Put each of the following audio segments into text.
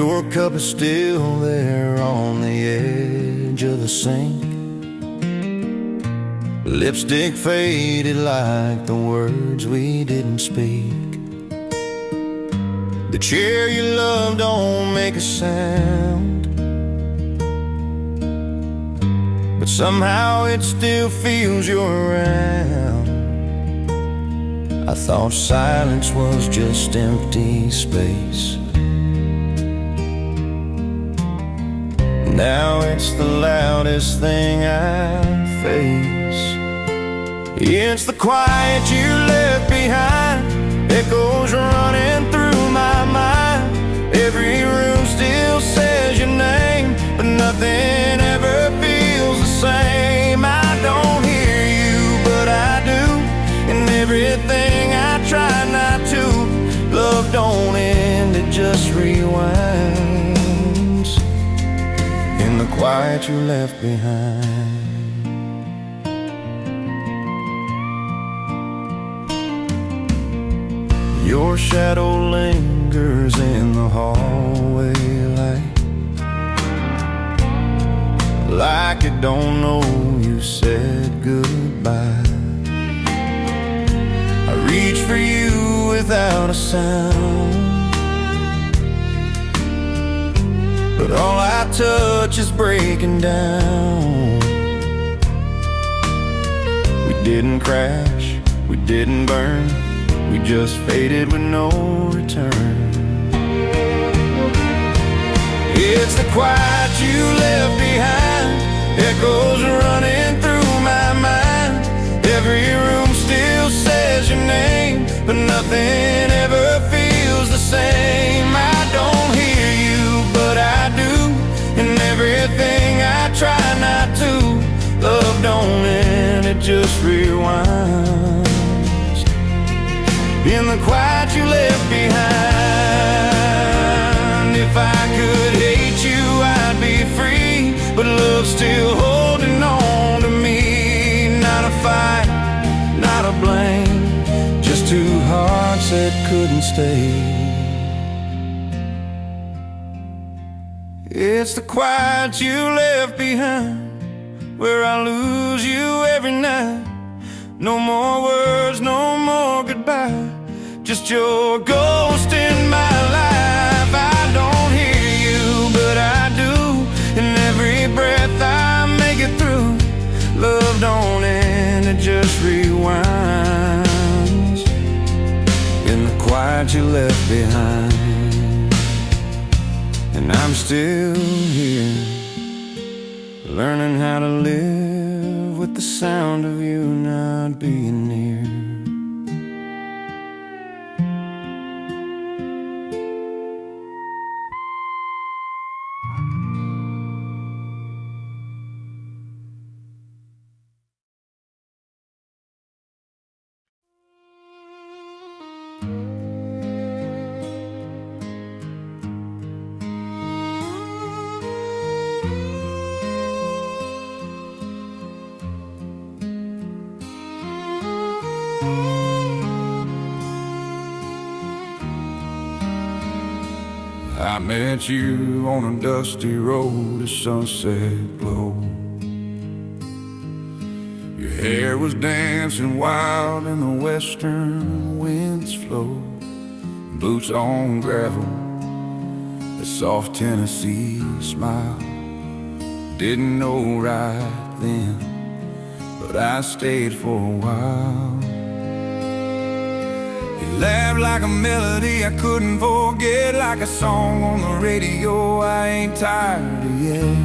Your cup is still there on the edge of the sink. Lipstick faded like the words we didn't speak. The chair you love don't make a sound, but somehow it still feels you're around. I thought silence was just empty space. Now it's the loudest thing I face. It's the quiet you left behind, echoes running through my mind. Every room still says your name, but nothing ever feels the same. I don't hear you, but I do, and everything I try not to. Love don't end, it just rewinds in the quiet you left behind. Your shadow lingers in the hallway light, like you don't know you said goodbye. I reach for you without a sound, but all I touch is breaking down. We didn't crash, we didn't burn, we just faded with no return. It's the quiet you left behind, echoes running through my mind. Every room still says your name, but nothing ever feels the same. I don't hear you, but I do, and everything I try not to. Love don't end, it just rewinds in the quiet you left behind. If I could hate you, I'd be free, but love's still holding on to me. Not a fight, not a blame, just two hearts that couldn't stay. It's the quiet you left behind, where I lose you every night. No more words, no more goodbye, just your ghost in my life. I don't hear you, but I do, and every breath I make it through. Love don't end, it just rewinds in the quiet you left behind. And I'm still here, learning how to live with the sound of you not being near. I met you on a dusty road, a sunset glow. Your hair was dancing wild in the western wind's flow. Boots on gravel, a soft Tennessee smile. Didn't know right then, but I stayed for a while. Laughed like a melody I couldn't forget, like a song on the radio I ain't tired of yet.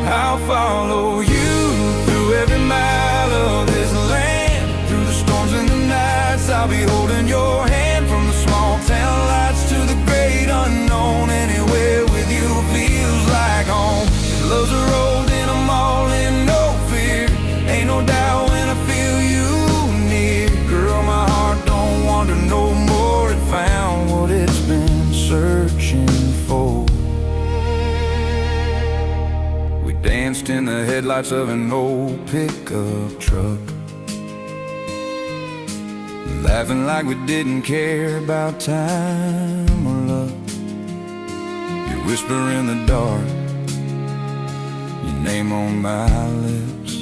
I'll follow you through every mile of this land, through the storms and the nights. I'll be holding your hand from the small town lights to the great unknown. Anywhere with you feels like home. Love's a road and I'm all in, no fear. Ain't no doubt when I feel you near. Girl, my heart don't wander no more. It found what it's been searching for. We danced in the headlights of an old pickup truck, laughing like we didn't care about time or luck. whisper in the dark, your name on my lips.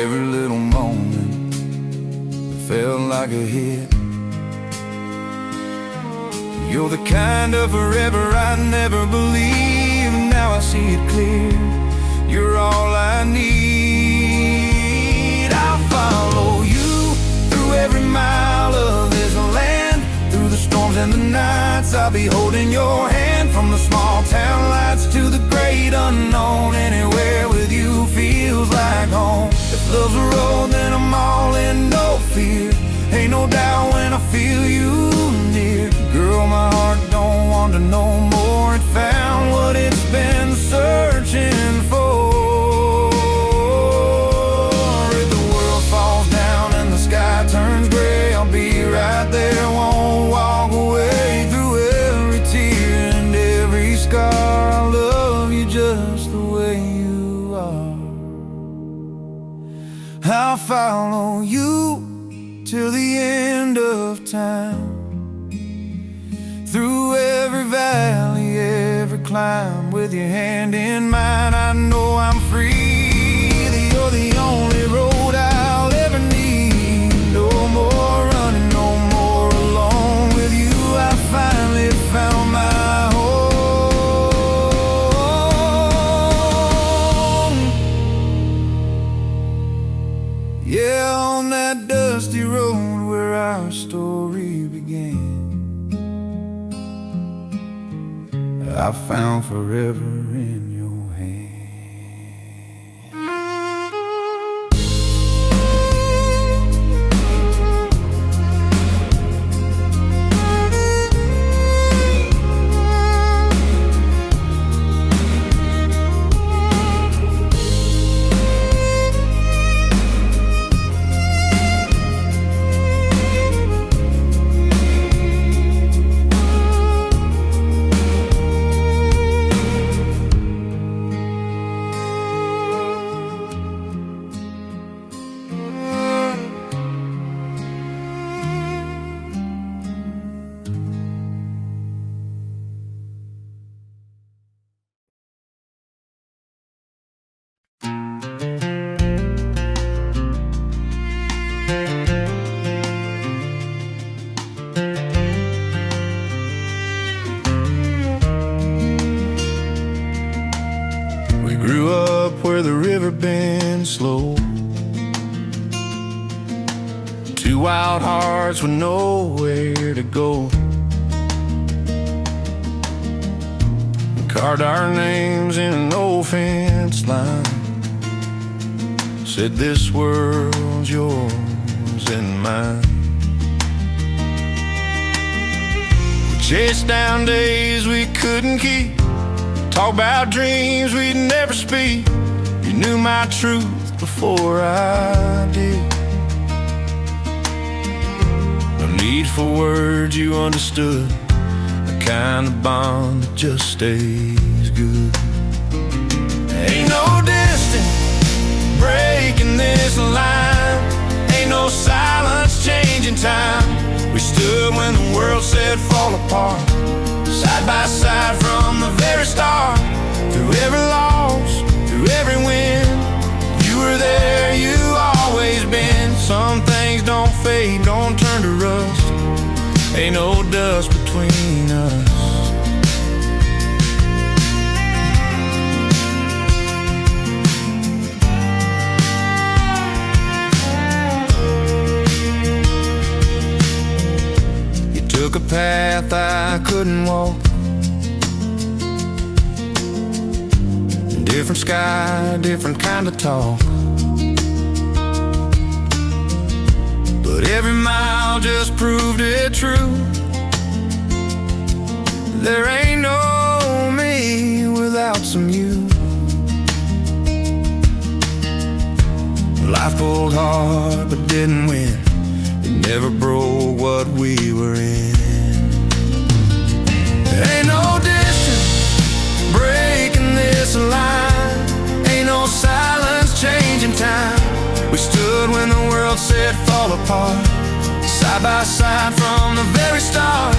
Every little moment felt like a hit. You're the kind of forever I never believed. Now I see it clear, you're all I need. I'll follow you through every mile of this land, through the storms and the nights. I'll be holding your hand, from the small town lights to the great unknown. Anywhere with you feels like home. If love's a road, then I'm all in, no fear. Ain't no doubt when I feel you near. Girl, my heart don't want to know more. It found what it's been searching for. If the world falls down and the sky turns gray, I'll be right there, won't walk away. Through every tear and every scar, I love you just the way you are. I'll follow you till the end of time, through every valley, every climb. With your hand in mine, I know I'm free. You're the only road I'll ever need. No more running, no more alone. With you I finally found my home. Yeah, on that dusty road where our story began, I found forever in your hand. Grew up where the river bends slow, two wild hearts with nowhere to go. Carved our names in an old fence line, said this world's yours and mine. We chased down days we couldn't keep, talk about dreams we'd never speak. You knew my truth before I did. No need for words, you understood. The kind of bond that just stays good. Ain't no distance breaking this line, ain't no silence changing time. We stood when the world said fall apart, side by side from the very start. Through every loss, through every win, you were there, you always been. Some things don't fade, don't turn to rust, ain't no dust between us. You took a path I couldn't walk, different sky, different kind of talk. But every mile just proved it true. There ain't no me without some you. Life pulled hard but didn't win. It never broke what we were in. Ain't no distance breaking this line, ain't no silence changing time. We stood when the world said fall apart, side by side from the very start.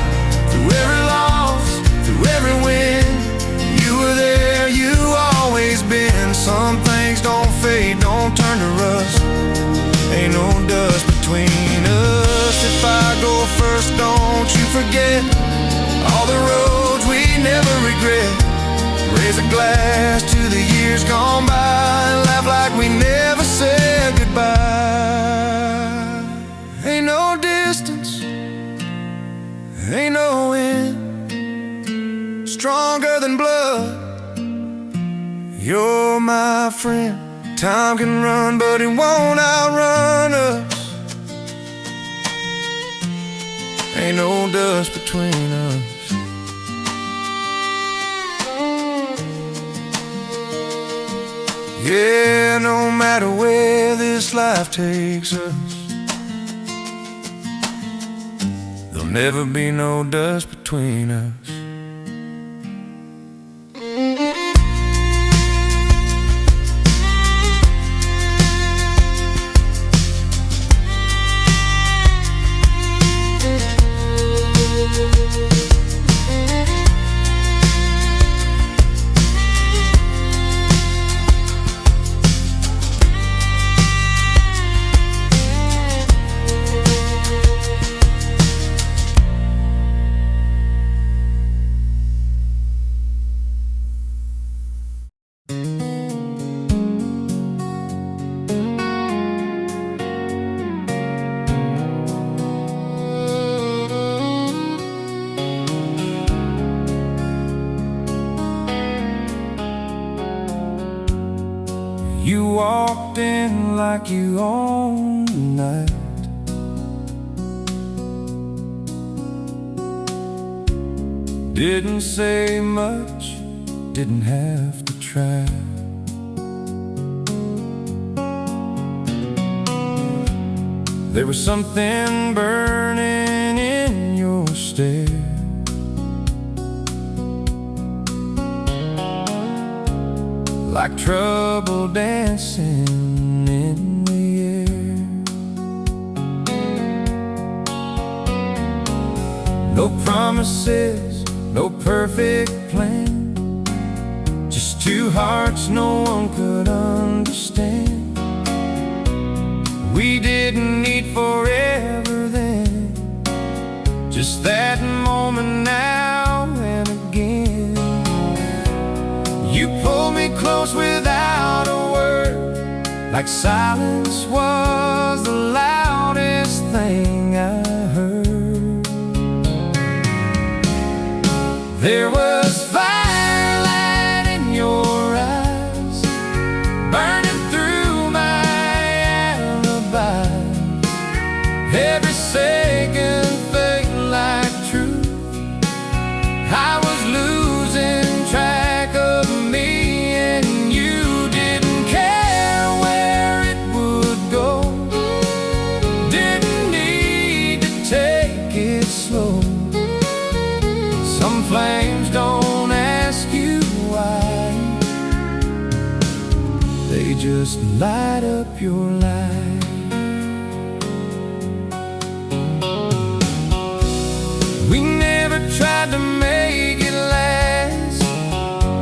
Through every loss, through every win, forget all the roads we never regret. Raise a glass to the years gone by, laugh like we never said goodbye. Ain't no distance, ain't no wind stronger than blood. You're my friend. Time can run, but it won't outrun us. Ain't no dust between us. Yeah, no matter where this life takes us, there'll never be no dust between us. You walked in like you owned the night. Didn't say much, didn't have to try. There was something burning in your stare. Like trouble dancing in the air. No promises, no perfect plan, just two hearts no one could understand. We didn't need forever then, just that moment now and again. You pulled me close without a word, like silence was the loudest thing I heard. There was firelight in your eyes, burning through my alibi. Every second felt like truth. I was losing track of me, and you didn't care where it would go. Didn't need to take it slow. Some flames don't ask you why, they just light up your life. We never tried to make it last.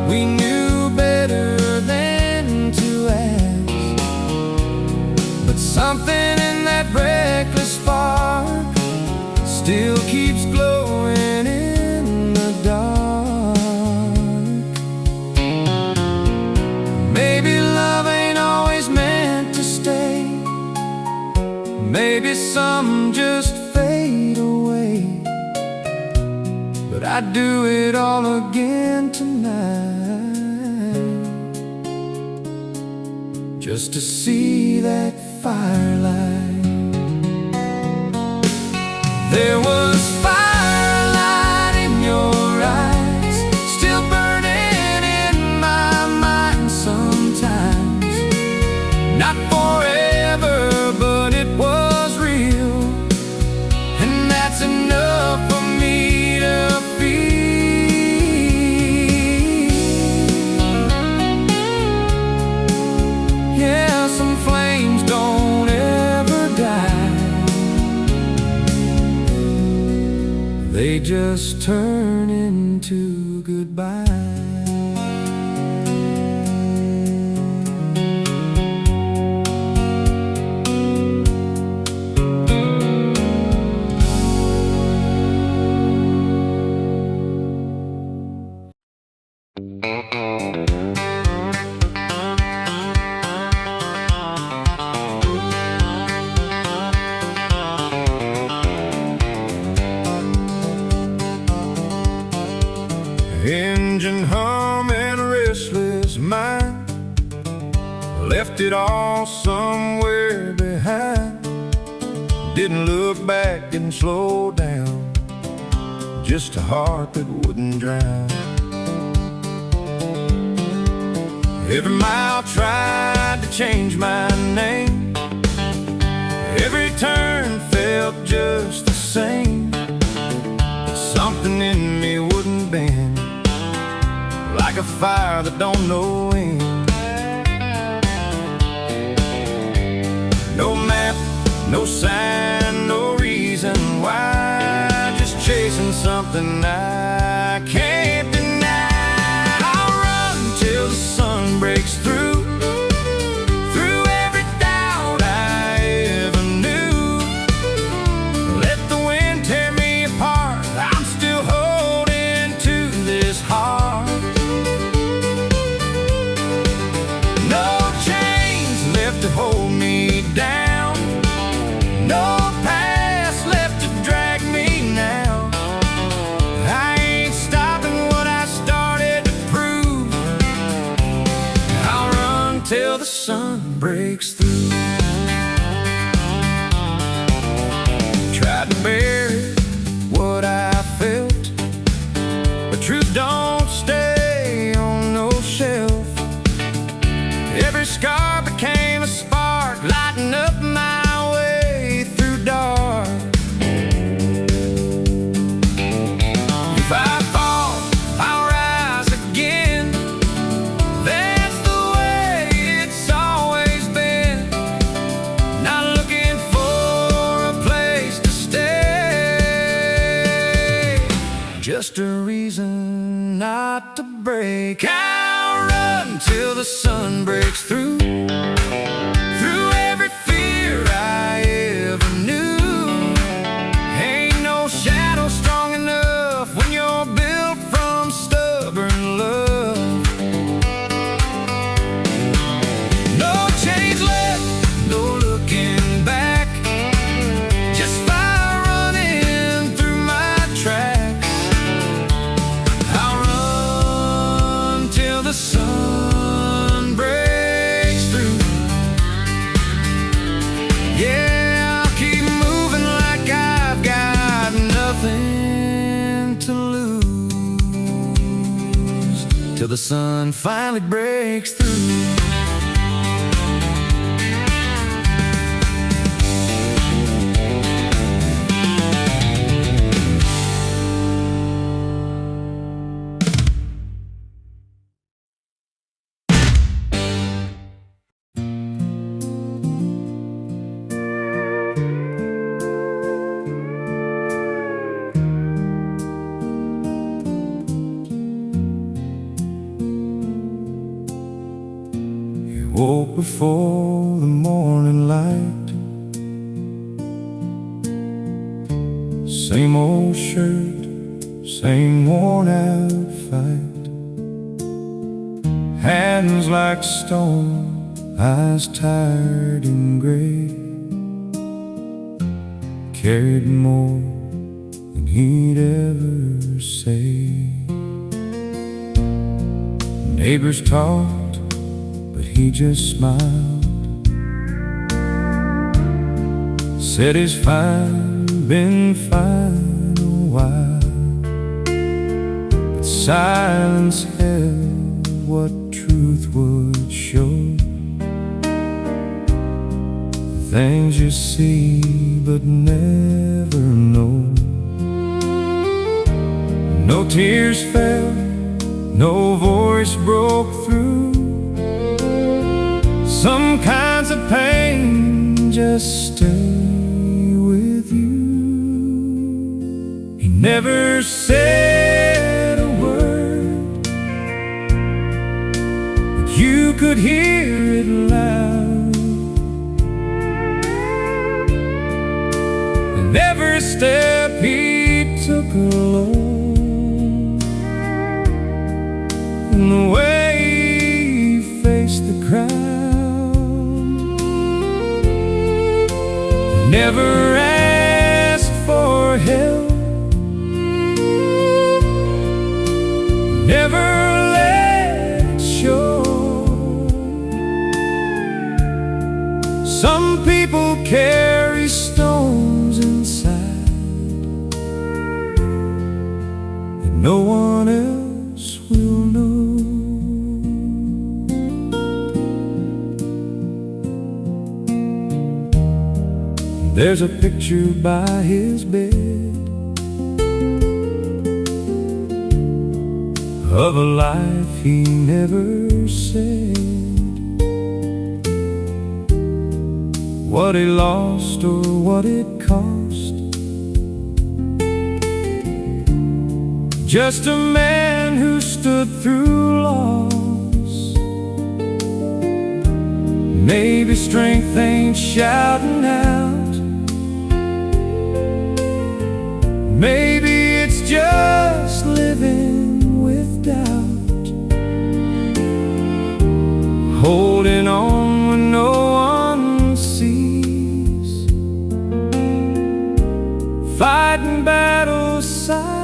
We knew better than to ask. But something in that reckless spark still keeps glowing in the dark. Maybe love ain't always meant to stay. Maybe some just fade away. But I'd do it all again tonight, just to see that firelight. There was firelight in your eyes, still burning in my mind sometimes. Not forever, but it was real, and that's enough for me to feel. Yeah, some flames don't ever die, they just turn into goodbye. Engine humming, restless mind, left it all somewhere behind. Didn't look back, didn't slow down, just a heart that wouldn't drown. Every mile tried to change my name, every turn felt just the same. But something in me wouldn't bend, like a fire that don't know end. No map, no sign, no reason why, just chasing something I can't deny. I'll run till the sun breaks through, through every doubt I ever knew. Let the wind tear me apart, I'm still holding to this heart. No chains left to hold me down, no past left to drag me now. I ain't stopping what I started to prove. I'll run till the sun breaks through. Tried to bury what I felt, but truth don't stay on no shelf. Every scar became a spark, lighting up my way through dark. If I fall, I'll rise again. That's the way it's always been. Not looking for a place to stay, just a reason not to break. I'll run till the sun breaks through, through every fear I ever knew. Ain't no shadow strong enough when you're built from stubborn love. No chains left, no looking back, just fire running through my tracks. I'll run till the sun breaks through. Yeah, I'll keep moving like I've got nothing to lose, till the sun finally breaks through. Woke before the morning light, same old shirt, same worn out fight. Hands like stone, eyes tired and gray. Carried more than he'd ever say. Neighbors talked, but he just smiled. Said he's fine, been fine a while. But silence held what truth would show. Things you see but never know. No tears fell, no voice broke through. Some kinds of pain just stay with you. He never said a word, but you could hear it loud. And every step he took alone, and the way he faced the crowd. Never asked for help, never let it show. Some people carry stones inside that no one else will know. There's a picture by his bed of a life he never said, what he lost or what it cost. Just a man who stood through loss. Maybe strength ain't shouting out, maybe it's just living with doubt, holding on when no one sees, fighting battles silently.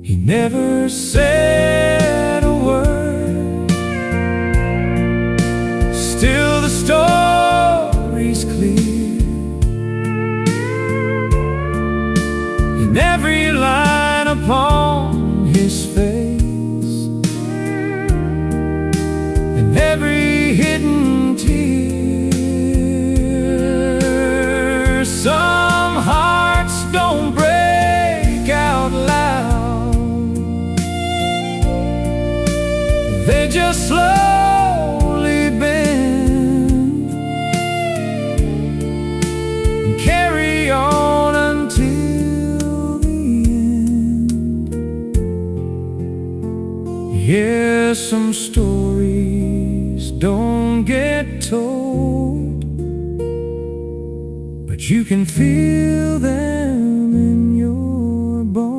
He never said a word, still the story's clear. In every line upon his face, in every hidden tear. Some hearts don't break out loud, they just slowly bend and carry on until the end. Yeah, some stories don't get told, but you can feel them in your bones.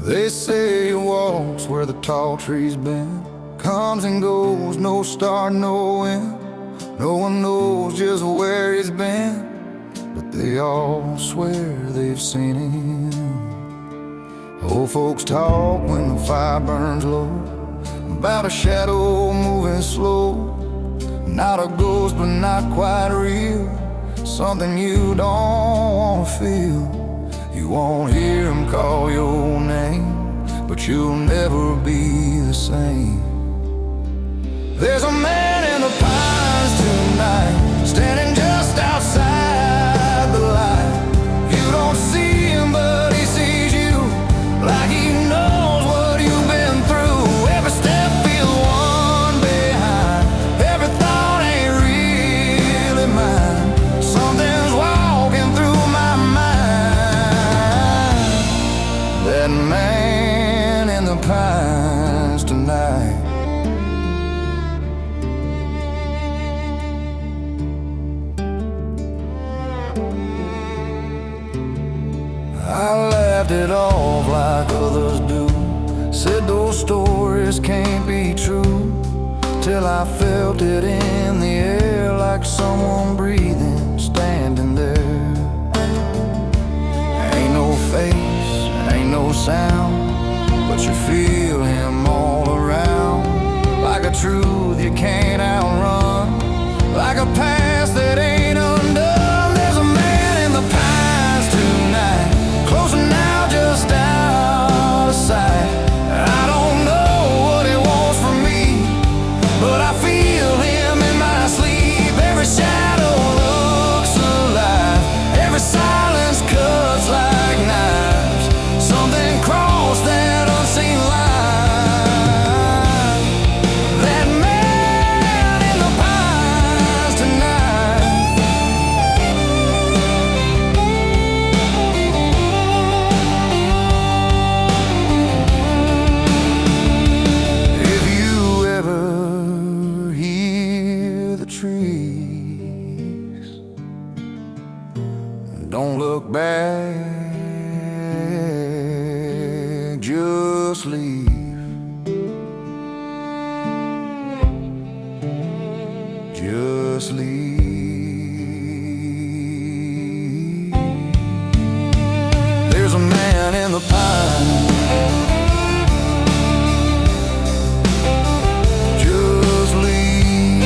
They say he walks where the tall trees bend, comes and goes, no start, no end. No one knows just where he's been, but they all swear they've seen him. Old folks talk when the fire burns low about a shadow moving slow, not a ghost but not quite real, something you don't want to feel. You won't hear him call your name, but you'll never be the same. There's a man in the pines tonight, standing just outside the light. You don't see him, but he sees you, like he knows what you've been through. Every step feels one behind, every thought ain't really mine. Something's walking through my mind. That man in the pines tonight. I laughed it off like others do, said those stories can't be true, till I felt it in the air, like someone breathing, standing there. Ain't no face, ain't no sound, but you feel him all around, like a truth you can't outrun, like a past that ain't undone. There's a man in the pines tonight, closer now, just out of sight. I don't know what he wants from me, but I feel him in my sleep. Every shadow looks alive, every silence cuts like knives. Something crossed that unseen line. That man just leave. Just leave. There's a man in the pine. Just leave.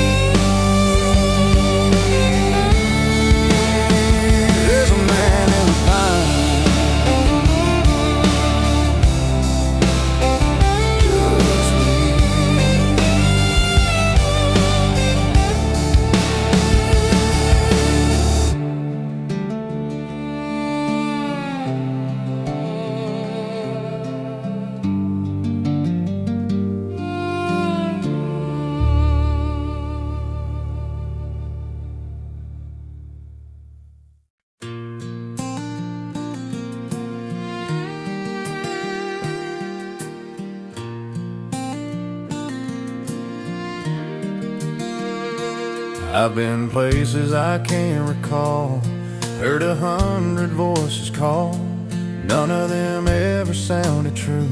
There's a man in the pine. Just leave. I've been places I can't recall, heard 100 voices call. None of them ever sounded true,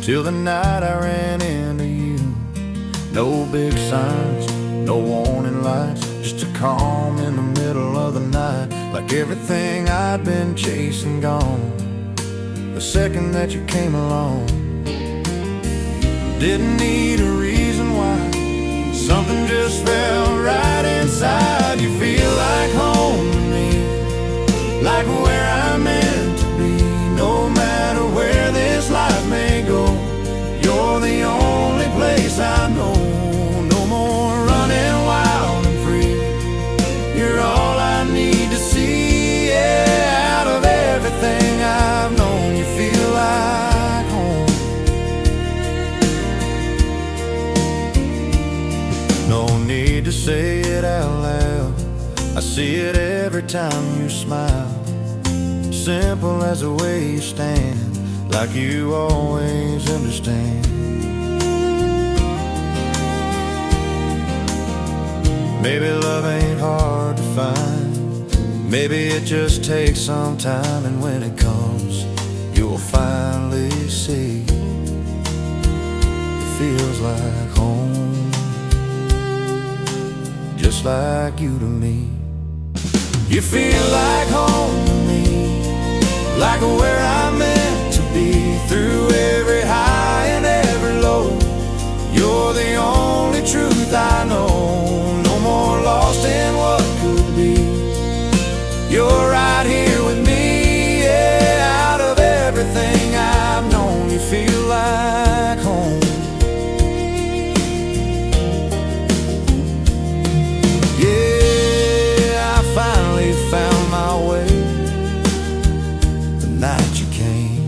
till the night I ran into you. No big signs, no warning lights, just a calm in the middle of the night. Like everything I'd been chasing gone, the second that you came along. Didn't need a reason why, something just felt right inside. You feel like home to me, like where I'm meant to be. No matter where this life may go, you're the only place I know. No more running wild and free, you're all I need to see. Yeah, out of everything I've known, you feel like home. No need to say it out loud, I see it every time you smile. Simple as the way you stand, like you always understand. Maybe love ain't hard to find, maybe it just takes some time. And when it comes, you'll finally see it feels like home, just like you to me. You feel like home to me, like where I'm meant to be. Through every high and every low, you're the only truth I know. No more lost in what could be, you're right here with me. Yeah, out of everything I've known, you feel like home. Yeah, I finally found my way the night you came.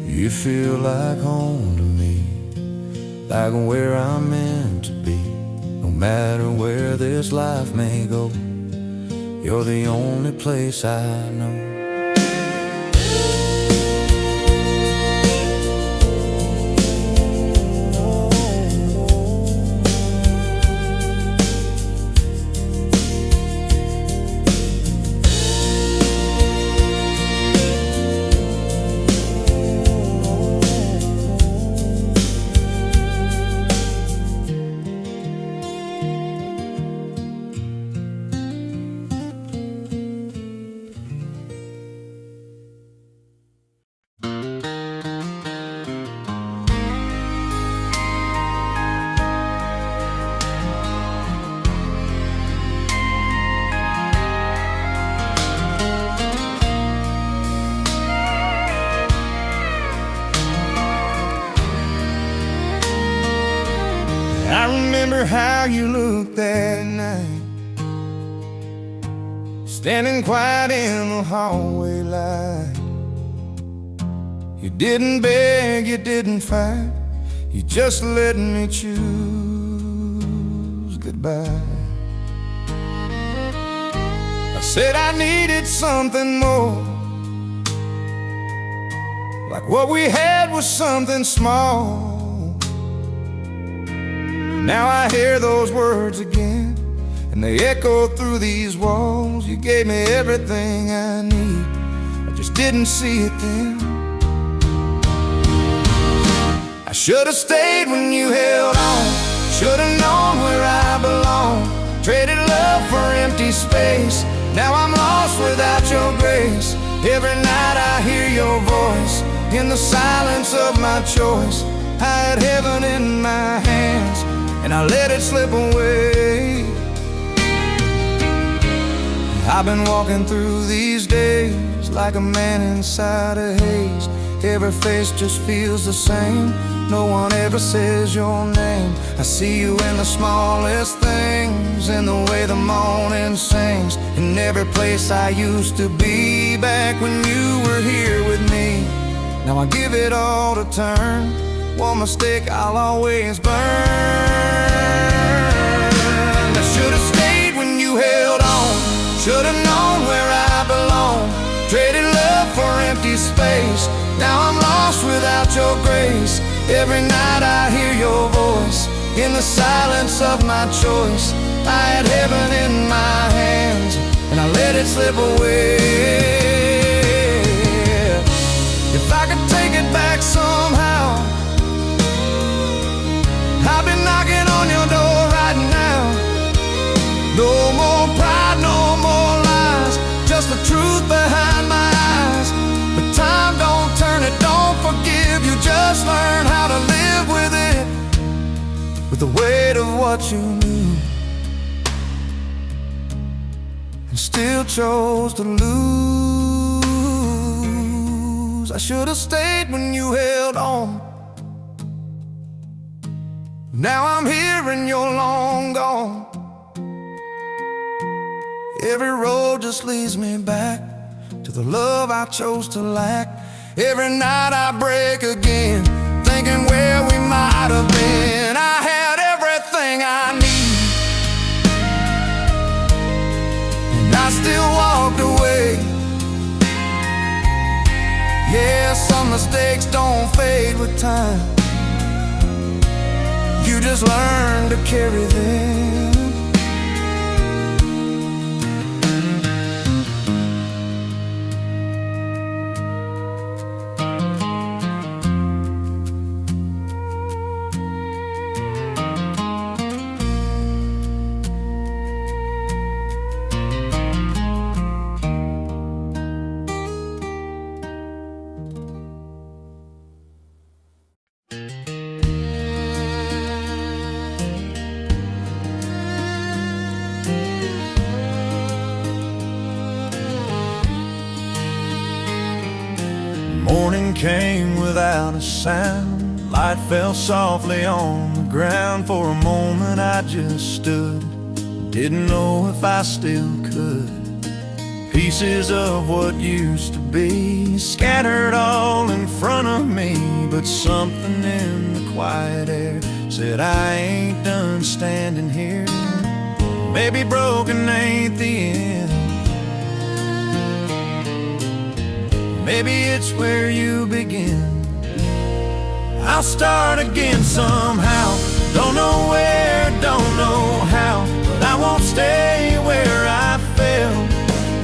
You feel like home to me, like where I'm meant to be. No matter where this life may go, you're the only place I know. I remember how you looked that night, standing quiet in the hallway light. You didn't beg, you didn't fight, you just let me choose goodbye. I said I needed something more, like what we had was something small. Now I hear those words again, and they echo through these walls. You gave me everything I need, I just didn't see it then. I should've stayed when you held on, should've known where I belong. Traded love for empty space, now I'm lost without your grace. Every night I hear your voice in the silence of my choice. I had heaven in my hands and I let it slip away. I've been walking through these days like a man inside a haze. Every face just feels the same, no one ever says your name. I see you in the smallest things, in the way the morning sings, in every place I used to be back when you were here with me. Now I give it all to turn, one mistake I'll always burn. I should've stayed when you held on, should've known where I belong. Traded love for empty space, now I'm lost without your grace. Every night I hear your voice in the silence of my choice. I had heaven in my hands and I let it slip away. If I could take it back somehow, I've been knocking on your door right now. No more pride, no more lies, just the truth behind my eyes. But time don't turn it, don't forgive you, just learn how to live with it, with the weight of what you knew, and still chose to lose. I should've stayed when you held on, now I'm here and you're long gone. Every road just leads me back to the love I chose to lack. Every night I break again, thinking where we might have been. I had everything I need, and I still walked away. Yeah, some mistakes don't fade with time, you just learn to carry them. Morning came without a sound, light fell softly on the ground. For a moment I just stood, didn't know if I still could. Pieces of what used to be scattered all in front of me, but something in the quiet air said I ain't done standing here. Maybe broken ain't the end, maybe it's where you begin. I'll start again somehow, don't know where, don't know how, but I won't stay where I fell,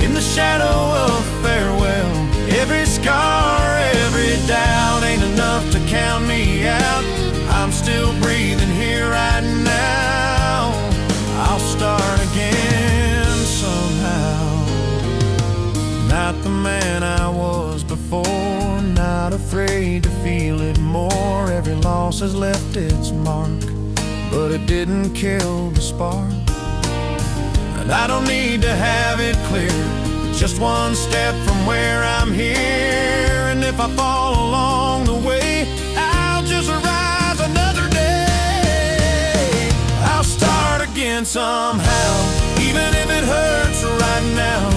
in the shadow of farewell. Every scar, every doubt ain't enough to count me out. I'm still breathing here right now. I'll start again somehow. Not the man I was before, not afraid to feel it more. Every loss has left its mark, but it didn't kill the spark. And I don't need to have it clear, just one step from where I'm here. And if I fall along the way, I'll just rise another day. I'll start again somehow, even if it hurts right now.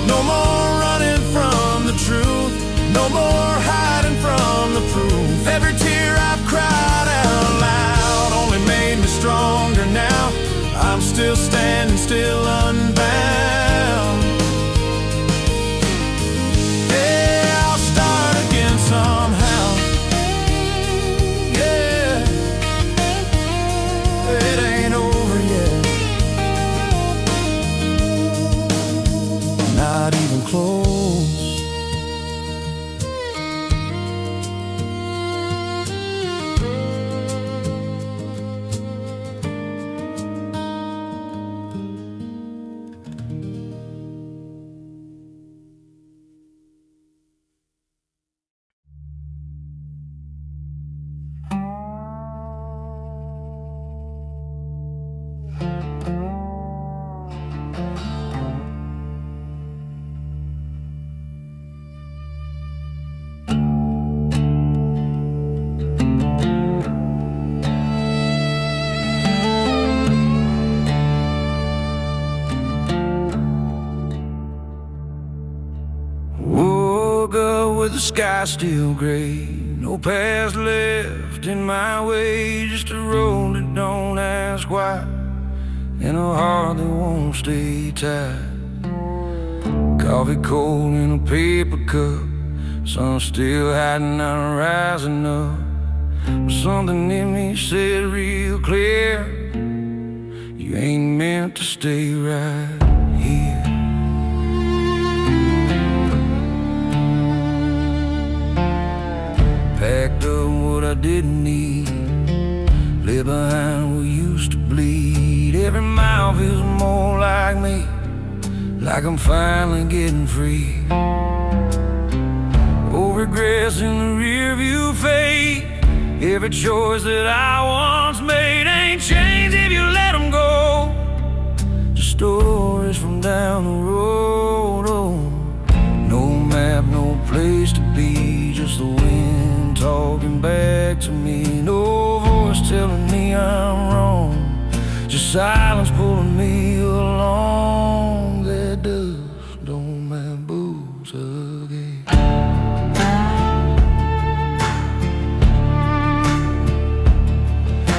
No more running from the truth, no more hiding from the proof. Every tear I've cried out loud only made me stronger now. I'm still standing, still unbound. Yeah, I'll start again somehow. Yeah, it ain't over yet, not even close. Woke up with the sky still gray, no past left in my way, just a road that don't ask why, and a heart that won't stay tied. Coffee cold in a paper cup, sun still hiding out, rising up. But something in me said real clear, you ain't meant to stay right here. Packed up what I didn't need, left behind what used to bleed. Every mile feels more like me, like I'm finally getting free. Old regrets in the rearview fade. Every choice that I once made ain't changed if you let them go. Just stories from down the road. Oh, no map, no place to be, just the wind talking back to me. No voice telling me I'm wrong, just silence pulling me along. That dust on my boots again.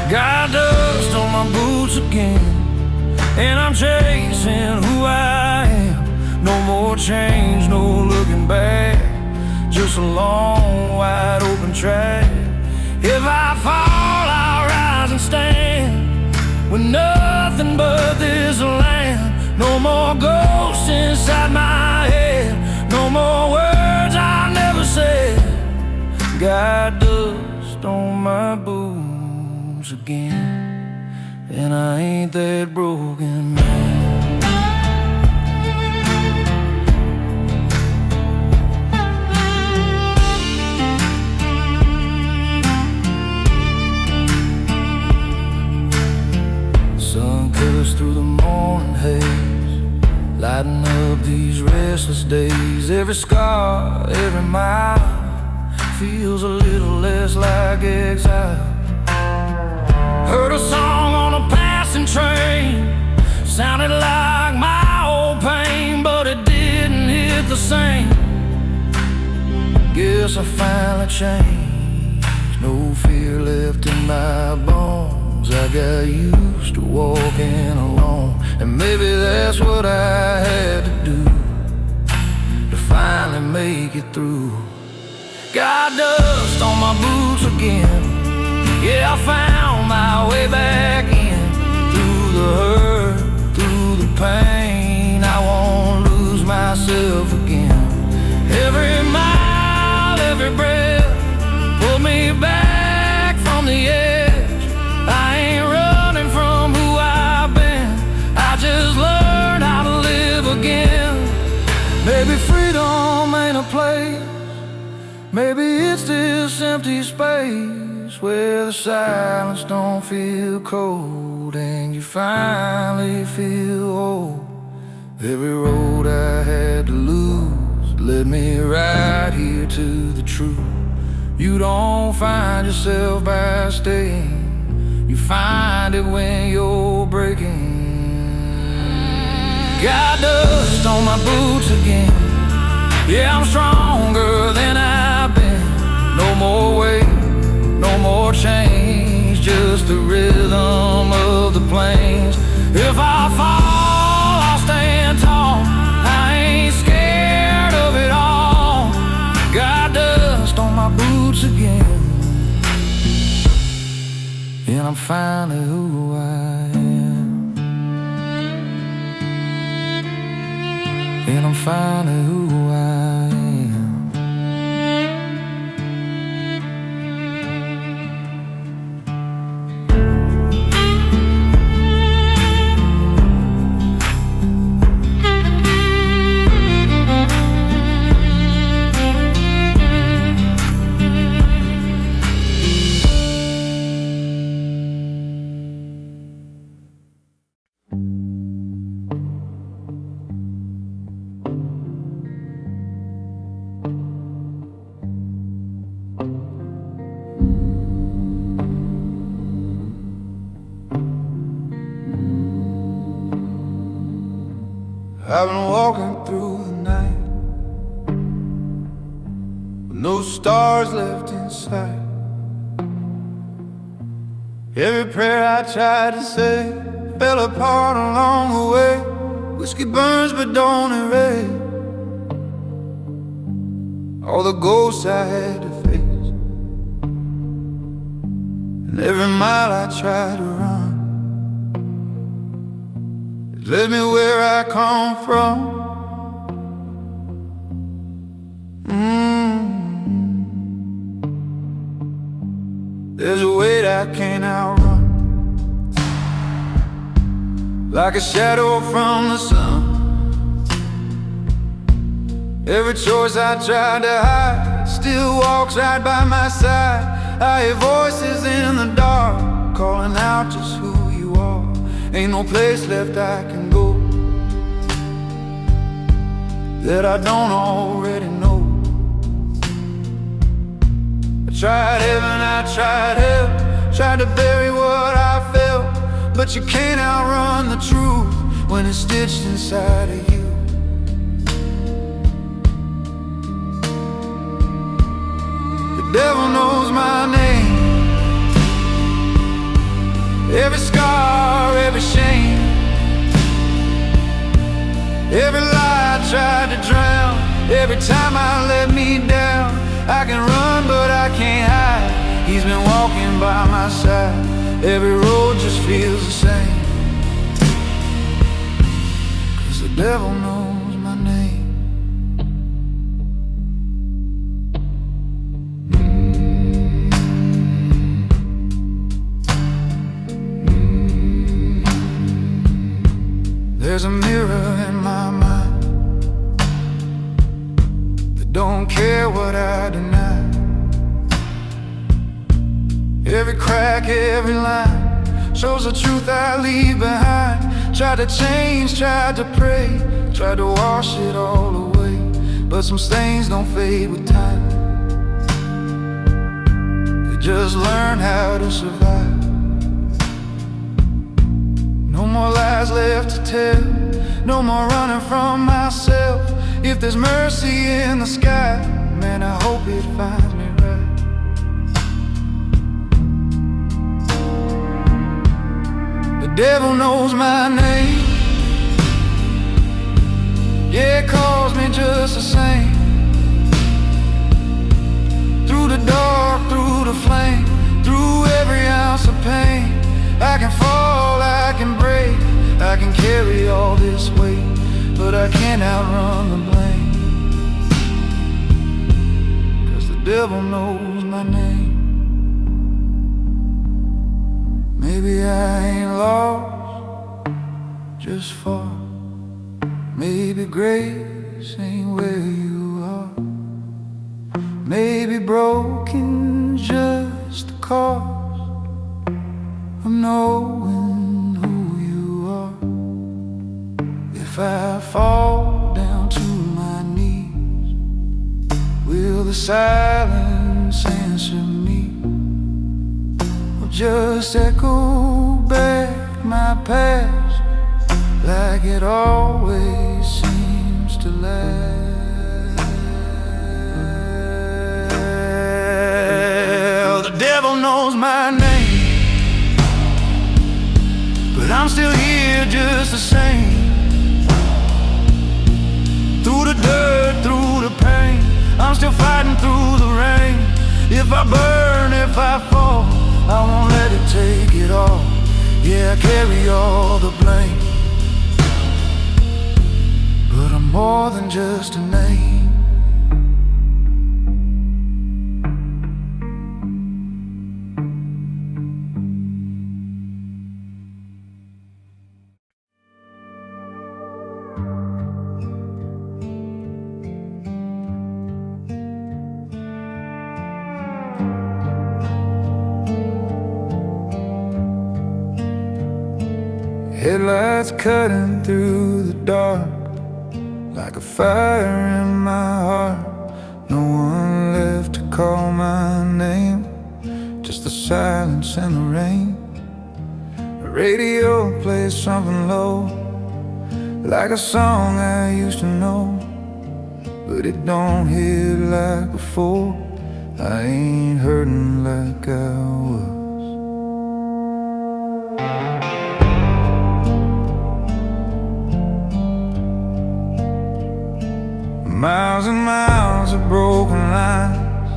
Got dust on my boots again, and I'm chasing who I am. No more change, no looking back, just a long, wide open track. If I fall, I'll rise and stand with nothing but this land. No more ghosts inside my head, no more words I never said. Got dust on my boots again, and I ain't that broken man. Sun cuts through the morning haze, lighting up these restless days. Every scar, every mile feels a little less like exile. Heard a song on a passing train, sounded like my old pain, but it didn't hit the same. Guess I finally changed, no fear left in my bones. I got used to walking alone, and maybe that's what I had to do to finally make it through. Got dust on my boots again, yeah, I found my way back in. Through the hurt, through the pain, I won't lose myself again. Every mile, every breath pulled me back from the edge. I ain't running from who I've been, I just learned how to live again. Maybe freedom ain't a place, maybe it's this empty space where the silence don't feel cold and you finally feel whole. Every road I had to lose led me right here to the truth. You don't find yourself by staying, you find it when you're breaking. Got dust on my boots again, yeah, I'm stronger than I've been. No more weight, no more change, just the rhythm of the plains. If I fall, I'll stand tall, I ain't scared of it all. Got dust on my boots again, and I'm finally who I am. And I'm finally who I am. I've been walking through the night, no stars left in sight. Every prayer I tried to say fell apart along the way. Whiskey burns but don't erase all the ghosts I had to face. And every mile I tried to run, it led me where I come from. There's a weight I can't outrun, like a shadow from the sun. Every choice I tried to hide still walks right by my side. I hear voices in the dark calling out just who you are. Ain't no place left I can go that I don't already know. I tried heaven, I tried hell, tried to bury what I felt, but you can't outrun the truth when it's stitched inside of you. The devil knows my name, every scar, every shame, every lie I tried to drown, every time I let me down. I can run but I can't hide, he's been walking by my side. Every road just feels the same, 'cause the devil knows my name. There's a mirror in my mind that don't care what I deny. Every crack, every line shows the truth I leave behind. Tried to change, tried to pray, tried to wash it all away, but some stains don't fade with time. They just learn how to survive. No more lies left to tell, no more running from myself. If there's mercy in the sky, man, I hope it finds me right. The devil knows my name, yeah, it calls me just the same. Through the dark, through the flame, through every ounce of pain, I can fall, I can break, I can carry all this weight, but I can't outrun the blame, 'cause the devil knows my name. Maybe I ain't lost, just far. Maybe grace ain't where you are. Maybe broken just the cause of knowing who you are. If I fall down to my knees, will the silence answer me, or just echo back my past like it always seems to last? The devil knows my name, but I'm still here just the same. Through the dirt, through the pain, I'm still fighting through the rain. If I burn, if I fall, I won't let it take it all. Yeah, I carry all the blame, but I'm more than just a name. Headlights cutting through the dark like a fire in my heart. No one left to call my name, just the silence and the rain. The radio plays something low, like a song I used to know, but but it don't hit like before. I ain't hurting like I was. Miles and miles of broken lines,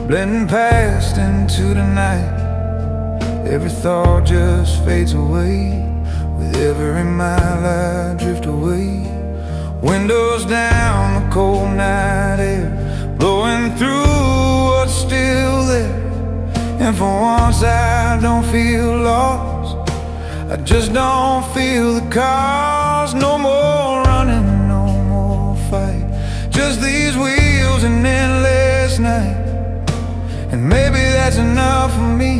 blending past into the night. Every thought just fades away. With every mile I drift away. Windows down, the cold night air blowing through what's still there. And for once I don't feel lost, I just don't feel the cause. No more running, no more fight, just these wheels and endless night. And maybe that's enough for me,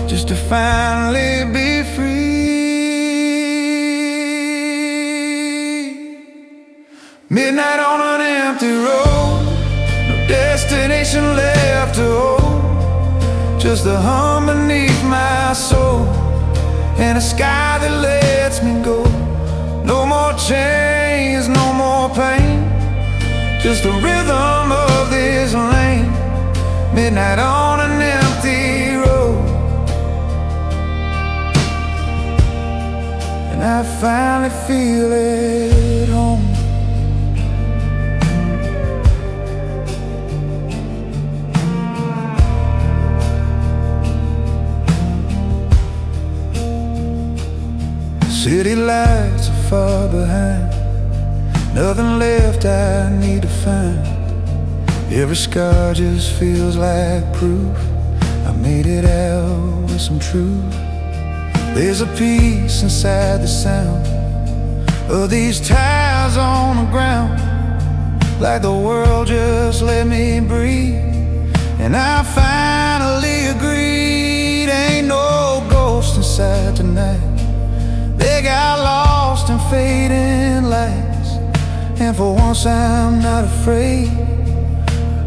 just to finally be free. Midnight on an empty road, no destination left to hold, just the hum beneath my soul, and a sky that lets me go. No more chains, no more pain, just the rhythm of this lane. Midnight on an empty road, and I finally feel at home. City lights are far behind, nothing left I need to find. Every scar just feels like proof I made it out with some truth. There's a peace inside the sound of these tires on the ground, like the world just let me breathe. And I finally agreed, ain't no ghost inside tonight. They got lost in fading lights, and for once I'm not afraid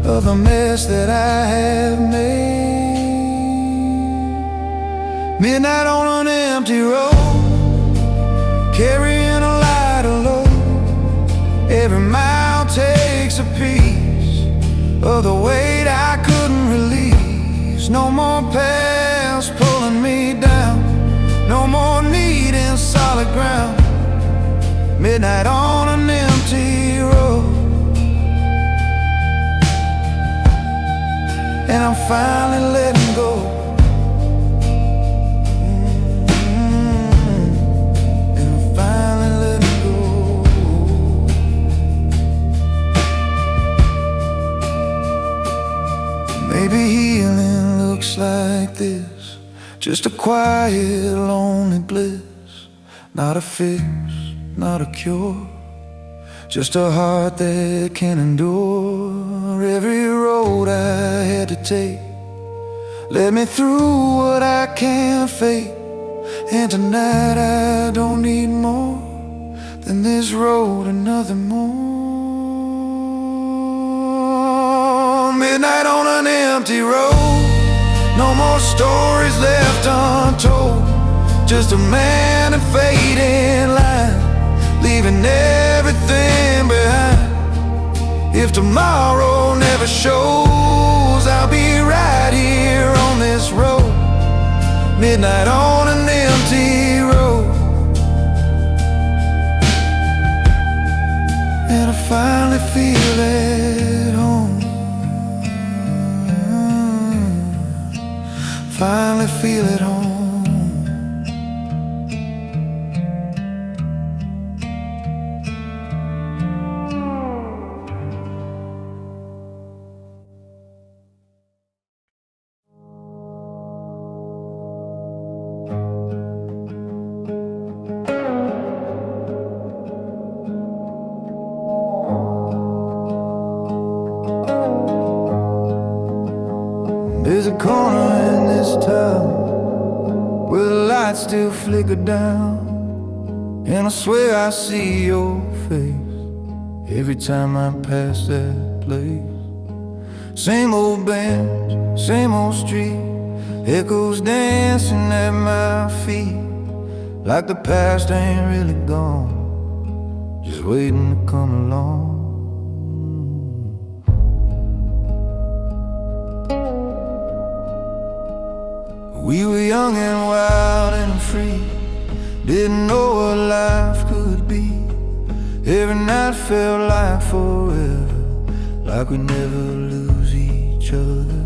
of the mess that I have made. Midnight on an empty road, carrying a lighter load. Every mile takes a piece of the weight I couldn't release. No more past pulling me down, no more needing solid ground. Midnight on an empty road, and I'm finally letting go. And I'm finally letting go. Maybe healing looks like this, just a quiet, lonely bliss. Not a fix, not a cure, just a heart that can endure. Every road I had to take led me through what I can't fake. And tonight I don't need more than this road and nothing more. Midnight on an empty road, no more stories left untold, just a man in fading line, leaving everything behind. If tomorrow never shows, I'll be right here on this road. Midnight on an empty road, and I finally feel at home. Finally feel at home. There's a corner in this town where the lights still flicker down, and I swear I see your face every time I pass that place. Same old bench, same old street, echoes dancing at my feet, like the past ain't really gone, just waiting to come along. young and wild and free, didn't know what life could be. Every night felt like forever, like we'd never lose each other.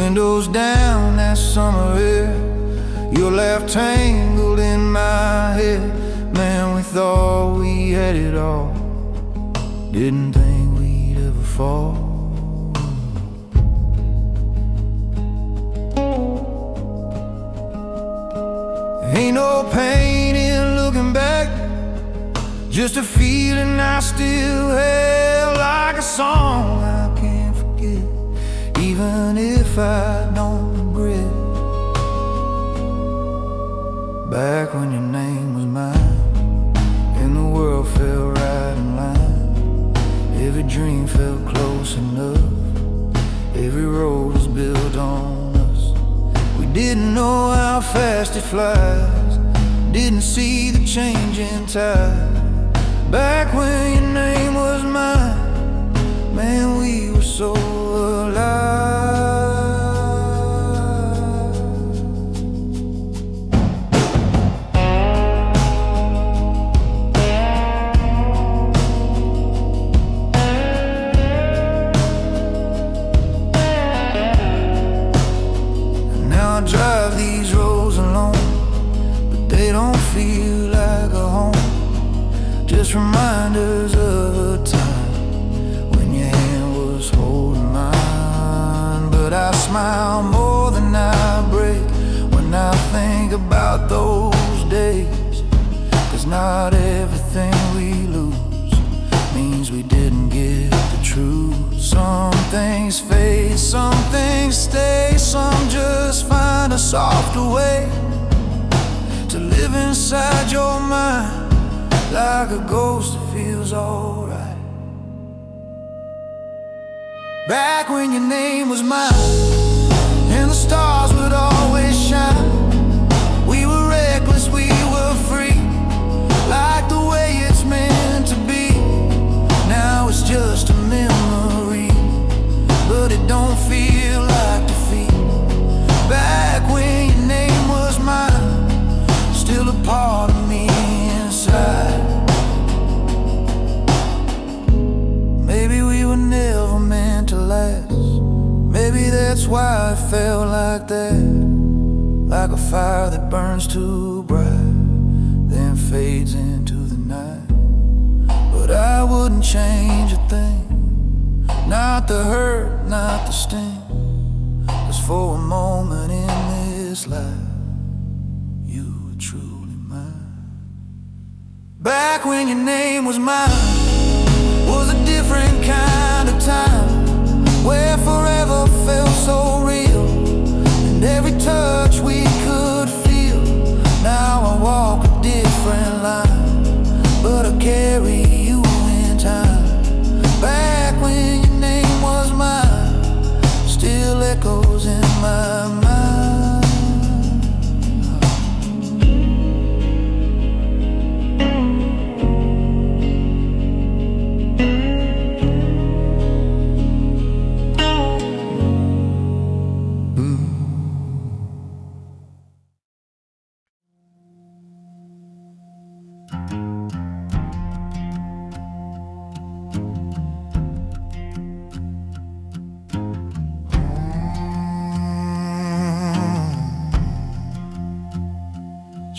Windows down, that summer air, your laugh tangled in my head. Man, we thought we had it all, didn't think we'd ever fall. Ain't no pain in looking back, just a feeling I still have, like a song I can't forget, even if I don't regret. Back when your name was mine, and the world felt right in line. Every dream felt close enough, every road was built on us. We didn't know how fast it flies, didn't see the changing tide. Back when your name was mine, man, we were so alive. And now I drive these roads alone, but they don't feel like a home. Just reminders of a time when your hand was holding mine. But I smile more than I break when I think about those days. 'Cause not everything we lose means we didn't get the truth. Some things fade, some things stay, some just find a softer way to live inside your mind, like a ghost that feels alright. Back when your name was mine, and the stars would always shine. We were reckless, we were free, like the way it's meant to be. Now it's just a memory, but it don't feel like defeat. Back when your name was mine, still a part of me inside. Maybe we were never meant to last, maybe that's why it felt like that. Like a fire that burns too bright, then fades into the night. But I wouldn't change a thing, not the hurt, not the sting. 'Cause for a moment in this life, you were truly mine. Back when your name was mine, was a different kind of time, where forever felt so real, and every touch we could feel. Now I walk a different line, but I carry you in time. Back when your name was mine, still echoes in my mind.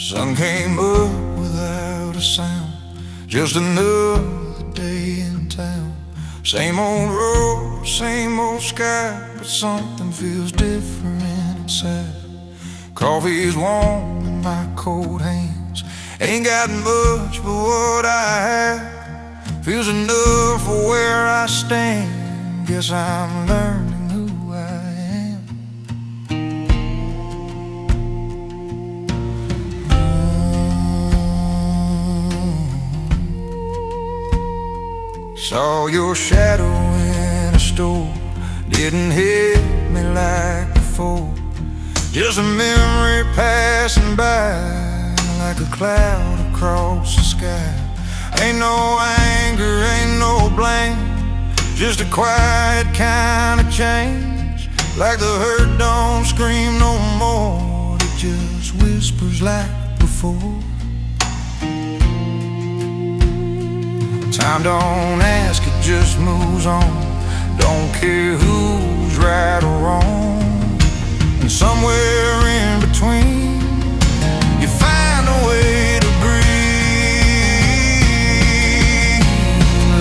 Sun came up without a sound, just another day in town. Same old road, same old sky, but something feels different inside. Coffee is warm in my cold hands, ain't got much but what I have. Feels enough for where I stand, guess I'm learning who I am. Saw your shadow in a store, didn't hit me like before. Just a memory passing by, like a cloud across the sky. Ain't no anger, ain't no blame, just a quiet kind of change. Like the hurt don't scream no more, just whispers like before. Time don't ask, it just moves on. Don't care who's right or wrong. And somewhere in between, you find a way to breathe.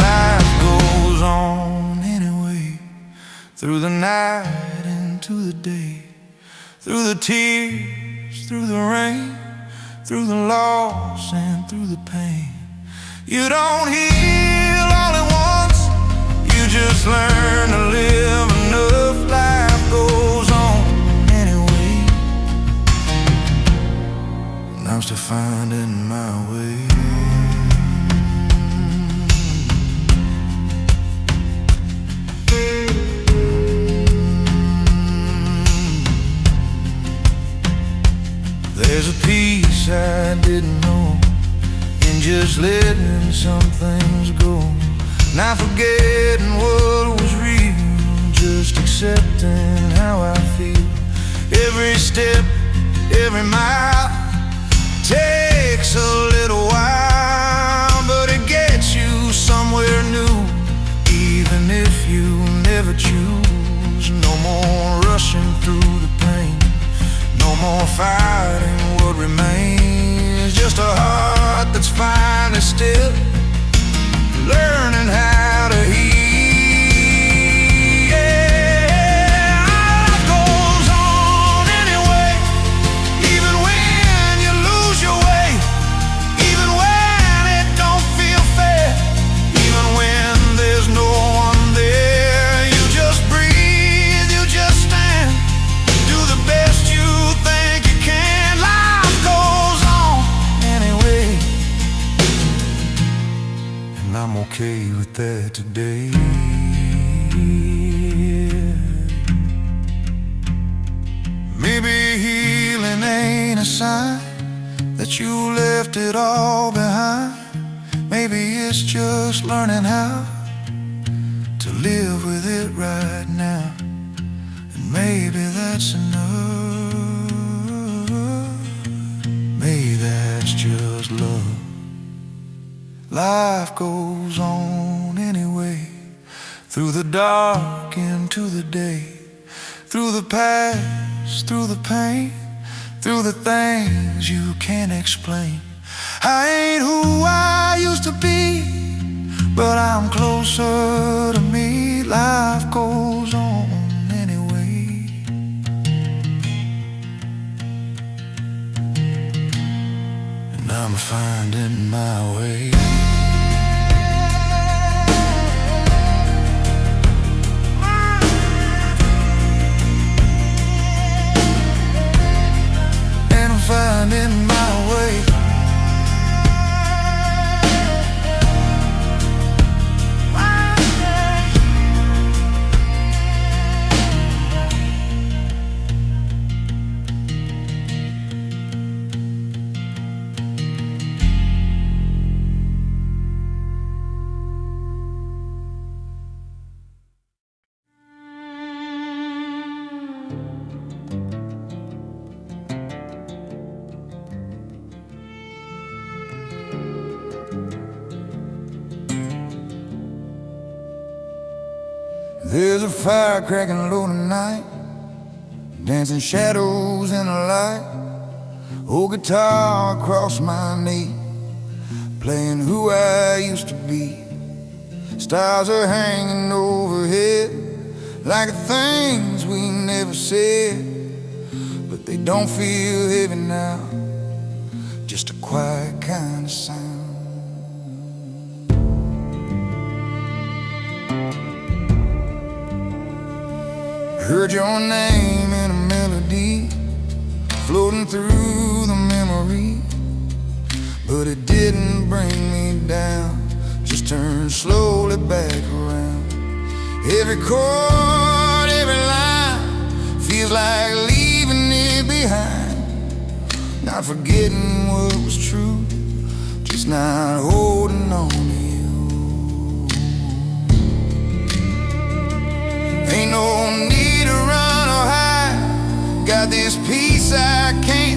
Life goes on anyway, through the night into the day, through the tears, through the rain, through the loss and through the pain. You don't heal all at once, you just learn to live enough. Life goes on anyway, and I'm still finding my way. There's a peace I didn't know in just letting some things go, not forgetting what was real, just accepting how I feel. Every step, every mile takes a little while, but it gets you somewhere new, even if you never choose. No more rushing through the pain, no more fighting what remains. Just a heart that's finally still, learning how to heal. Yeah, life goes on anyway, even when you lose your way, even when it don't feel fair, even when there's no one there. You just breathe, you just stand, do the best you think you can. Life goes on anyway, and I'm okay with that today. Maybe healing ain't a sign that you left it all behind. Maybe it's just learning how to live with it right now, and maybe that's enough. Maybe that's just love. Life goes on anyway, through the dark into the day, through the past, through the pain, through the things you can't explain. I ain't who I used to be, but I'm closer to me. Life goes on anyway, and I'm finding my way. Finding my way. There's a fire cracking low tonight, dancing shadows in the light. Old guitar across my knee, playing who I used to be. Stars are hanging overhead like things we never said, but they don't feel heavy now, just a quiet kind of sound. Heard your name in a melody floating through the memory, but it didn't bring me down, just turned slowly back around. Every chord, every line feels like leaving it behind. Not forgetting what was true, just not holding on to you. Ain't no need to run or hide, got this peace I can't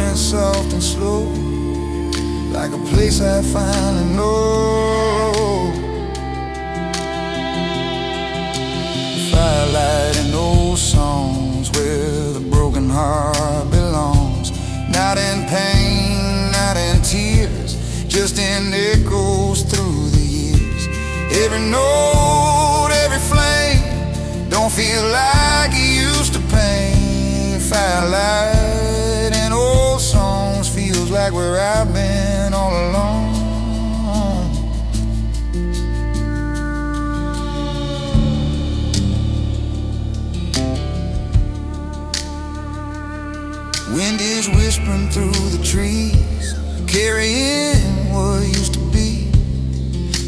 burning soft and slow, like a place I finally know. Firelight and old songs, where the broken heart belongs. Not in pain, not in tears, just in echoes through the years. Every note, every flame, don't feel like it used to pain. Firelight and old songs, feels like where I've been all along. Wind is whispering through the trees, carrying what used to be,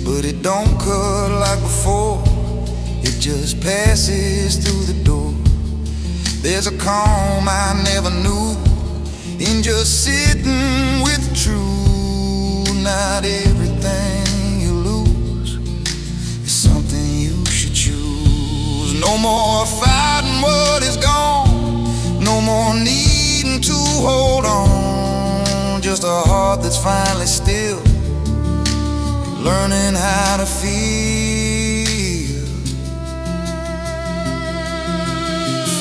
but it don't cut like before, it just passes through the door. There's a calm I never knew in just sitting with the truth. Not everything you lose is something you should choose. No more fighting what is gone, no more needing to hold on. Just a heart that's finally still, learning how to feel.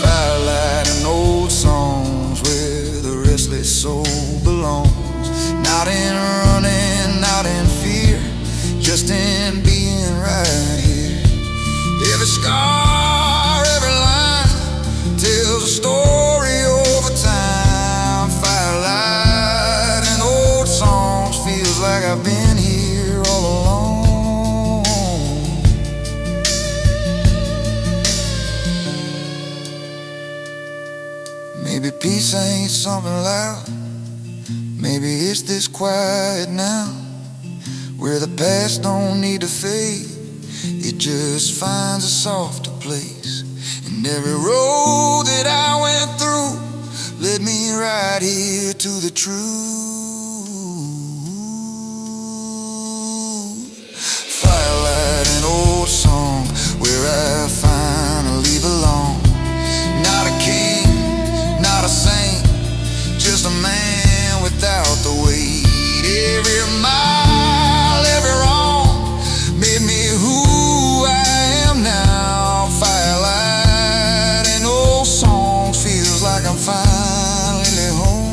Firelight and old songs, where the restless soul belongs. Not in running, not in fear, just in being right here. Every scar, every line tells a story over time. Firelight and old songs, feels like I've been here all along. Maybe peace ain't something loud, maybe it's this quiet now, where the past don't need to fade, it just finds a softer place. And every road that I went through led me right here to the truth. Firelight and old song, where I finally belong. Not a king, not a saint, just a man without the weight. Every mile, every wrong made me who I am now. Firelight and old songs, feels like I'm finally home.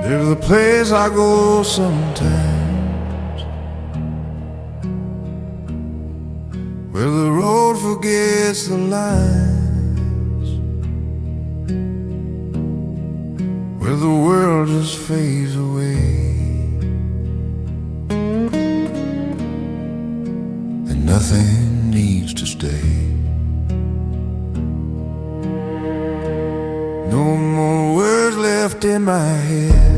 There's a place I go sometimes, where the road forgets the lines, where the world just fades away, and nothing needs to stay. No more words left in my head,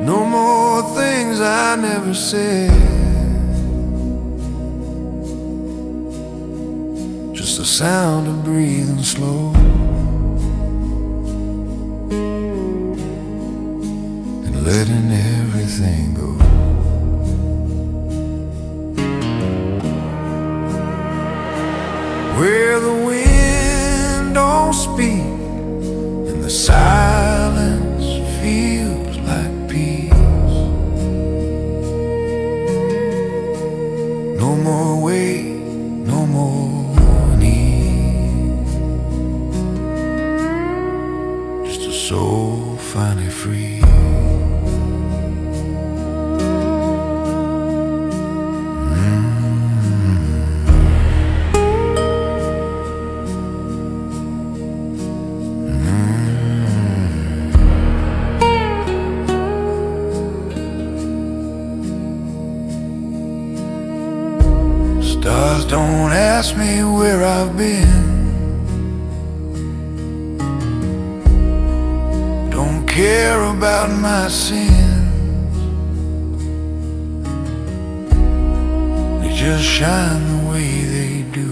no more things I never said, just the sound of breathing slow, and letting everything go. Where the wind don't speak and the silence feels like peace. No more weight, no more need, just a soul finally free. Stars don't ask me where I've been, don't care about my sins. They just shine the way they do,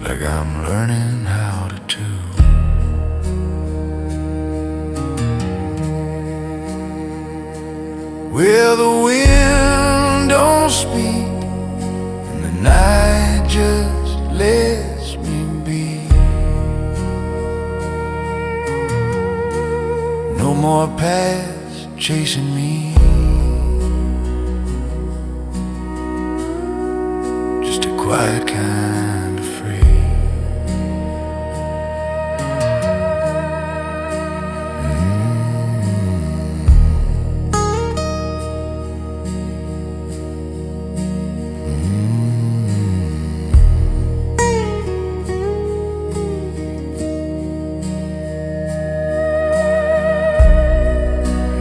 like I'm learning how to tune. Well, the wind don't speak, and the night just lets me be. No more past chasing me, just a quiet kind of free.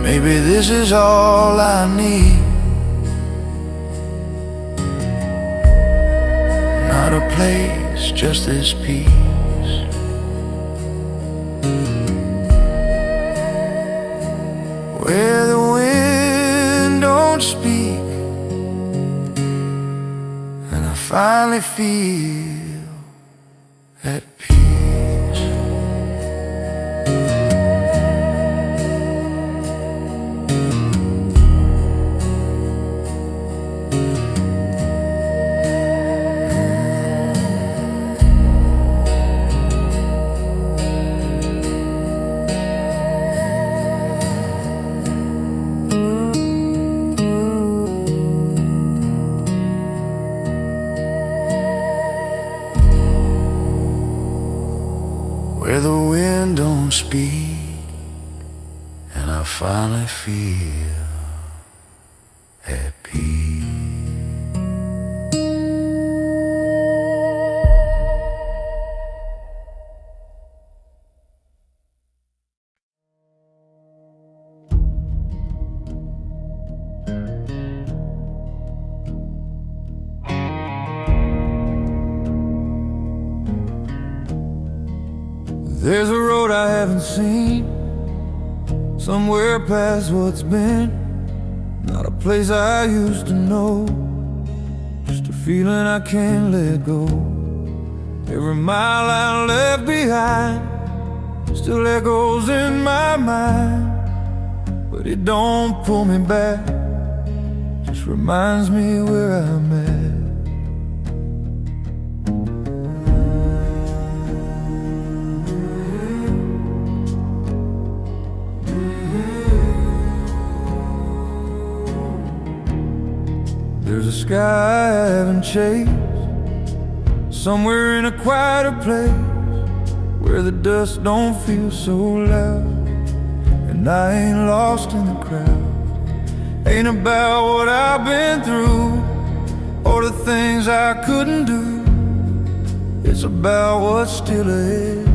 Maybe this is all I need, not a place, just this peace. Where the wind don't speak, and I finally feel at peace. Where the wind don't speak, and I finally feel at peace. There's a road I haven't seen, somewhere past what's been, not a place I used to know, just a feeling I can't let go. Every mile I left behind still echoes in my mind, but it don't pull me back, just reminds me where I'm at. There's a sky I haven't chased, somewhere in a quieter place, where the dust don't feel so loud, and I ain't lost in the crowd. Ain't about what I've been through, or the things I couldn't do. It's about what's still ahead,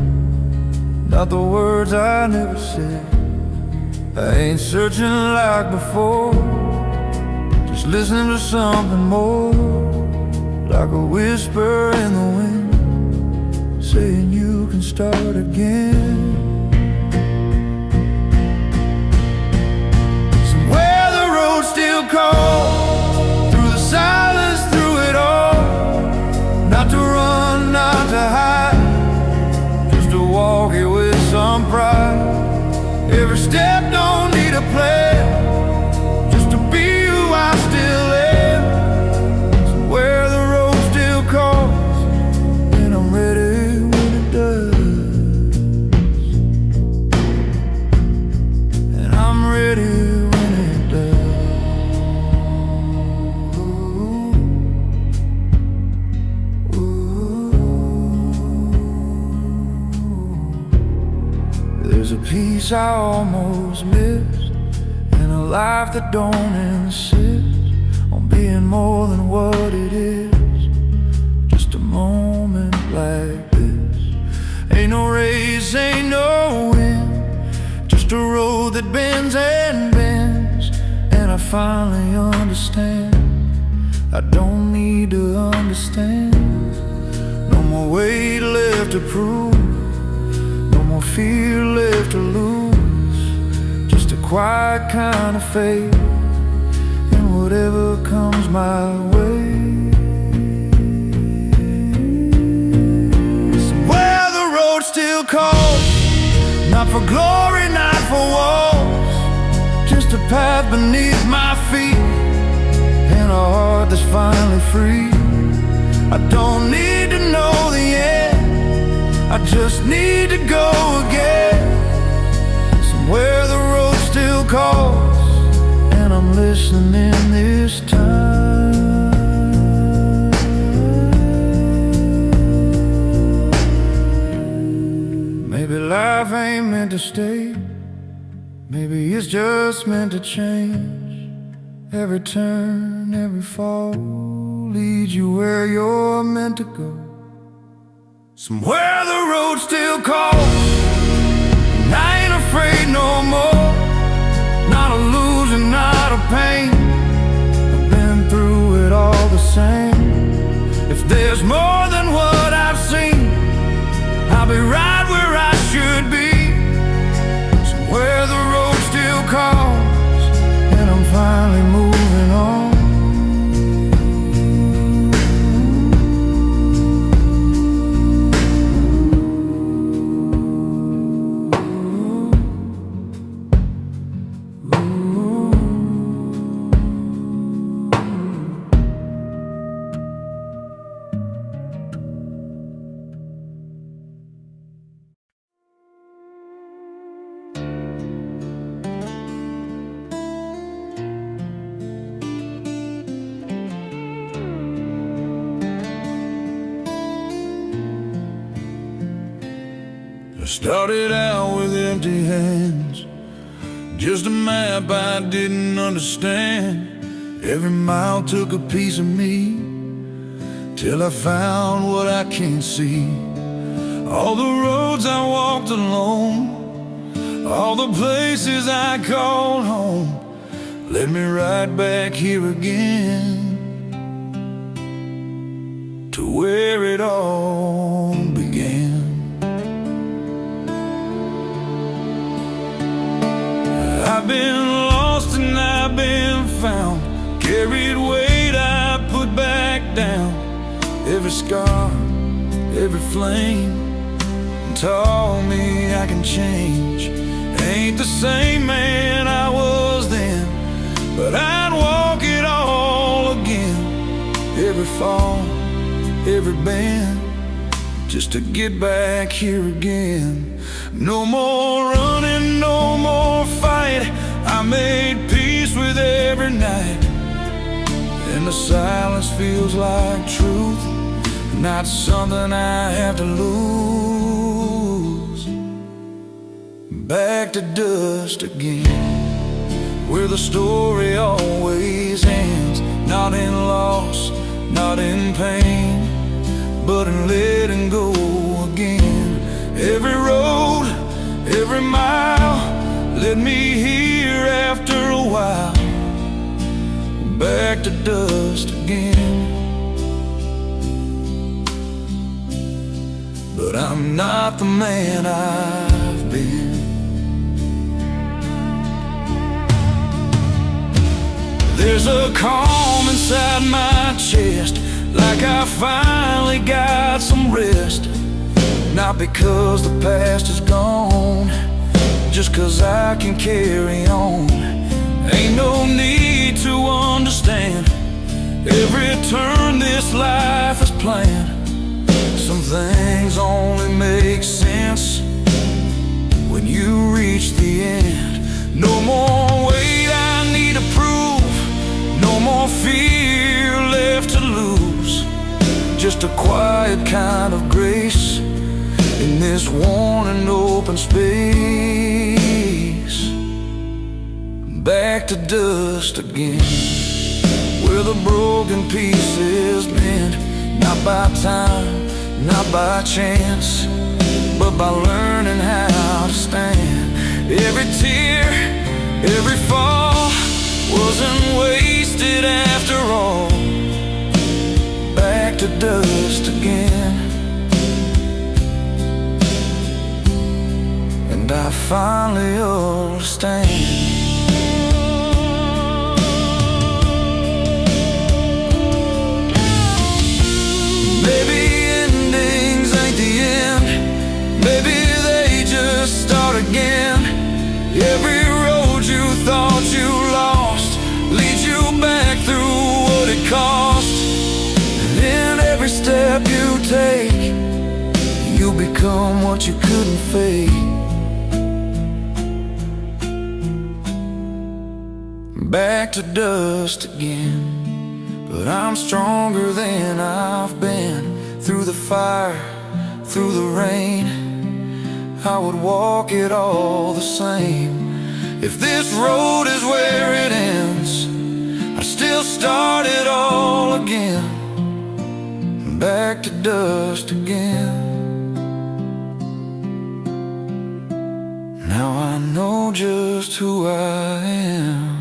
not the words I never said. I ain't searching like before, just listening to something more, like a whisper in the wind, saying you can start again. Somewhere the road still calls, through the silence, through it all. Not to run, not to hide, just to walk it with some pride. Every step don't need a plan, just to be who I still am. Somewhere the road still calls, and I'm ready when it does. And I'm ready when it does. Ooh, ooh. There's a piece I almost missed, and a life that don't insist on being more than what it is. Just a moment like this, ain't no race, ain't no wind, just a road that bends and bends, and I finally understand. I don't need to understand. No more weight left to prove, no more fear left to lose. Just a quiet kind of faith in whatever comes my way. Somewhere the road still calls, not for glory, not for walls, just a path beneath my feet and a heart that's finally free. I don't need to know the end, I just need to go again. Somewhere the road still calls, and I'm listening this time. Maybe life ain't meant to stay, maybe it's just meant to change. Every turn, every fall leads you where you're meant to go. Somewhere the road still calls, and I ain't afraid no more. Not a losing, not a pain, I've been through it all the same. If there's more than what I've seen, I'll be right where I should be. Somewhere the road still calls, and I'm finally moving on. I started out with empty hands, just a map I didn't understand. Every mile took a piece of me, till I found what I can't see. All the roads I walked alone, all the places I called home, led me right back here again, to where it all began. I've been lost and I've been found, carried weight I put back down. Every scar, every flame taught me I can change. Ain't the same man I was then, but I'd walk it all again. Every fall, every bend, just to get back here again. No more running, no more fight, I made peace with every night. And the silence feels like truth, not something I have to lose. Back to dust again, where the story always ends. Not in loss, not in pain, but in letting go again. Every road, every mile led me here after a while, back to dust again. But I'm not the man I've been. There's a calm inside my chest, like I finally got some rest. Not because the past is gone, just 'cause I can carry on. Ain't no need to understand every turn this life is planned. Some things only make sense when you reach the end. No more weight I need to prove, no more fear left to lose. Just a quiet kind of grace in this worn and open space. Back to dust again, where the broken pieces mend. Not by time, not by chance, but by learning how to stand. Every tear, every fall wasn't wasted after all. Back to dust again, and I finally understand. Maybe endings ain't the end, maybe they just start again. Every road you thought you lost leads you back through what it cost. And in every step you take, you become what you couldn't fake. Back to dust again, but I'm stronger than I've been. Through the fire, through the rain, I would walk it all the same. If this road is where it ends, I still start it all again. Back to dust again. Now I know just who I am.